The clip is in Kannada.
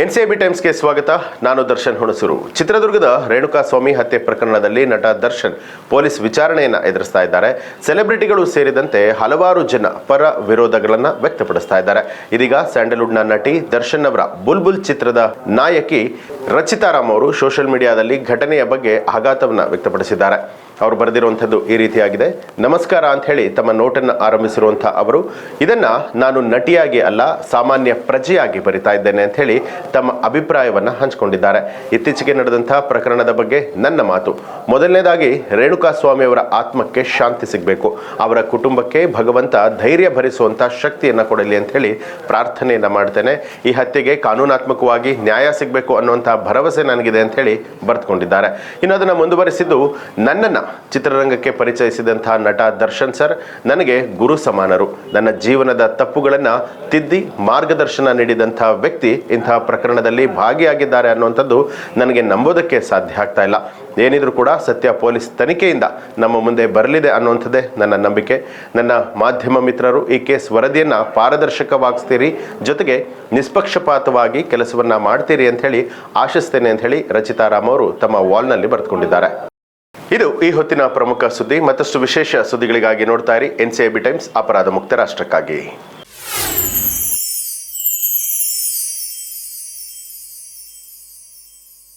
ಎನ್ಸಿಬಿ ಟೈಮ್ಸ್ಗೆ ಸ್ವಾಗತ. ನಾನು ದರ್ಶನ್ ಹುಣಸೂರು. ಚಿತ್ರದುರ್ಗದ ರೇಣುಕಾಸ್ವಾಮಿ ಹತ್ಯೆ ಪ್ರಕರಣದಲ್ಲಿ ನಟ ದರ್ಶನ್ ಪೊಲೀಸ್ ವಿಚಾರಣೆಯನ್ನು ಎದುರಿಸ್ತಾ ಇದ್ದಾರೆ. ಸೆಲೆಬ್ರಿಟಿಗಳು ಸೇರಿದಂತೆ ಹಲವಾರು ಜನ ಪರ ವಿರೋಧಗಳನ್ನು ವ್ಯಕ್ತಪಡಿಸ್ತಾ ಇದ್ದಾರೆ. ಇದೀಗ ಸ್ಯಾಂಡಲ್ವುಡ್ನ ನಟಿ ದರ್ಶನ್ ಅವರ ಬುಲ್ಬುಲ್ ಚಿತ್ರದ ನಾಯಕಿ ರಚಿತಾ ರಾಮ್ ಅವರು ಸೋಷಿಯಲ್ ಮೀಡಿಯಾದಲ್ಲಿ ಘಟನೆಯ ಬಗ್ಗೆ ಆಘಾತವನ್ನು ವ್ಯಕ್ತಪಡಿಸಿದ್ದಾರೆ. ಅವರು ಬರೆದಿರುವಂಥದ್ದು ಈ ರೀತಿಯಾಗಿದೆ. ನಮಸ್ಕಾರ ಅಂತ ಹೇಳಿ ತಮ್ಮ ನೋಟನ್ನು ಆರಂಭಿಸಿರುವಂಥ ಅವರು, ಇದನ್ನ ನಾನು ನಟಿಯಾಗಿ ಅಲ್ಲ, ಸಾಮಾನ್ಯ ಪ್ರಜೆಯಾಗಿ ಬರಿತಾ ಇದ್ದೇನೆ ಅಂತ ಹೇಳಿ ತಮ್ಮ ಅಭಿಪ್ರಾಯವನ್ನು ಹಂಚಿಕೊಂಡಿದ್ದಾರೆ. ಇತ್ತೀಚೆಗೆ ನಡೆದಂಥ ಪ್ರಕರಣದ ಬಗ್ಗೆ ನನ್ನ ಮಾತು. ಮೊದಲನೇದಾಗಿ ರೇಣುಕಾಸ್ವಾಮಿ ಅವರ ಆತ್ಮಕ್ಕೆ ಶಾಂತಿ ಸಿಗಬೇಕು, ಅವರ ಕುಟುಂಬಕ್ಕೆ ಭಗವಂತ ಧೈರ್ಯ ಭರಿಸುವಂಥ ಶಕ್ತಿಯನ್ನು ಕೊಡಲಿ ಅಂತ ಹೇಳಿ ಪ್ರಾರ್ಥನೆಯನ್ನು ಮಾಡ್ತೇನೆ. ಈ ಹತ್ಯೆಗೆ ಕಾನೂನಾತ್ಮಕವಾಗಿ ನ್ಯಾಯ ಸಿಗಬೇಕು ಅನ್ನುವಂಥ ಭರವಸೆ ನನಗಿದೆ ಅಂತ ಹೇಳಿ ಬರೆದುಕೊಂಡಿದ್ದಾರೆ. ಇನ್ನು ಅದನ್ನು ಮುಂದುವರೆಸಿದ್ದು, ನನ್ನನ್ನು ಚಿತ್ರರಂಗಕ್ಕೆ ಪರಿಚಯಿಸಿದಂತಹ ನಟ ದರ್ಶನ್ ಸರ್ ನನಗೆ ಗುರು ಸಮಾನರು. ನನ್ನ ಜೀವನದ ತಪ್ಪುಗಳನ್ನು ತಿದ್ದಿ ಮಾರ್ಗದರ್ಶನ ನೀಡಿದಂತಹ ವ್ಯಕ್ತಿ ಇಂತಹ ಪ್ರಕರಣದಲ್ಲಿ ಭಾಗಿಯಾಗಿದ್ದಾರೆ ಅನ್ನುವಂಥದ್ದು ನನಗೆ ನಂಬೋದಕ್ಕೆ ಸಾಧ್ಯ ಆಗ್ತಾ ಇಲ್ಲ. ಏನಿದ್ರೂ ಕೂಡ ಸತ್ಯ ಪೊಲೀಸ್ ತನಿಖೆಯಿಂದ ನಮ್ಮ ಮುಂದೆ ಬರಲಿದೆ ಅನ್ನುವಂಥದ್ದೇ ನನ್ನ ನಂಬಿಕೆ. ನನ್ನ ಮಾಧ್ಯಮ ಮಿತ್ರರು ಈ ಕೇಸ್ ವರದಿಯನ್ನು ಪಾರದರ್ಶಕವಾಗಿಸ್ತೀರಿ, ಜೊತೆಗೆ ನಿಷ್ಪಕ್ಷಪಾತವಾಗಿ ಕೆಲಸವನ್ನ ಮಾಡ್ತೀರಿ ಅಂತ ಹೇಳಿ ಆಶಿಸ್ತೇನೆ ಅಂತ ಹೇಳಿ ರಚಿತಾ ರಾಮ್ ಅವರು ತಮ್ಮ ವಾಲ್ನಲ್ಲಿ ಬರೆದುಕೊಂಡಿದ್ದಾರೆ. ಇದು ಈ ಹೊತ್ತಿನ ಪ್ರಮುಖ ಸುದ್ದಿ. ಮತ್ತಷ್ಟು ವಿಶೇಷ ಸುದ್ದಿಗಳಿಗಾಗಿ ನೋಡ್ತಾ ಇರಿ ಎನ್ಸಿಬಿ ಟೈಮ್ಸ್, ಅಪರಾಧ ಮುಕ್ತ ರಾಷ್ಟ್ರಕ್ಕಾಗಿ.